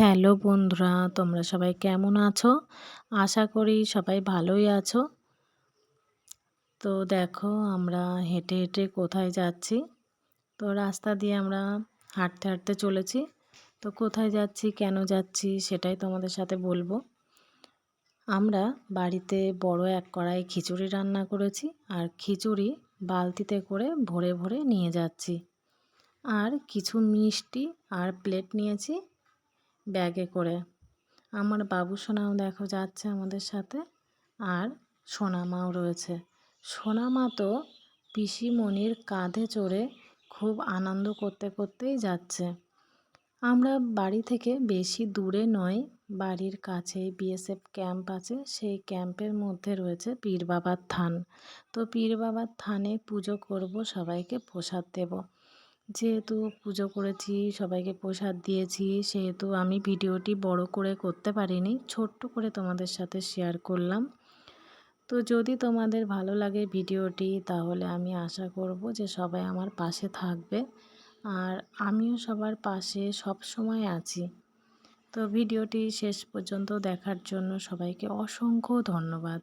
Hello বন্ধুরা, তোমরা সবাই কেমন আছো? আশা করি সবাই ভালোই আছো। তো দেখো আমরা হেঁটে হেঁটে কোথায় যাচ্ছি। তো রাস্তা দিয়ে আমরা হাঁটতে হাঁটতে চলেছি। তো কোথায় যাচ্ছি, কেন যাচ্ছি সেটাই তোমাদের সাথে বলবো। আমরা বাড়িতে বড় এক কড়াই খিচুড়ি রান্না করেছি, আর খিচুড়ি বালতিতে করে ভরে ভরে নিয়ে যাচ্ছি। আর কিছু মিষ্টি আর প্লেট নিয়েছি ব্যাগে করে। আমার বাবু সোনাও দেখো যাচ্ছে আমাদের সাথে, আর সোনামাও রয়েছে। সোনামা তো পিসিমণির কাঁধে চড়ে খুব আনন্দ করতে করতেই যাচ্ছে। আমরা বাড়ি থেকে বেশি দূরে নয়, বাড়ির কাছেই বিএসএফ ক্যাম্প আছে, সেই ক্যাম্পের মধ্যে রয়েছে পীর বাবার থান। তো পীর বাবার থানে পুজো করব, সবাইকে প্রসাদ দেব। যেহেতু পুজো করেছি, সবাইকে প্রসাদ দিয়েছি, সেহেতু আমি ভিডিওটি বড় করে করতে পারিনি, ছোট্ট করে তোমাদের সাথে শেয়ার করলাম। তো যদি তোমাদের ভালো লাগে ভিডিওটি, তাহলে আমি আশা করব যে সবাই আমার পাশে থাকবে, আর আমিও সবার পাশে সব সময় আছি। তো ভিডিওটি শেষ পর্যন্ত দেখার জন্য সবাইকে অসংখ্য ধন্যবাদ।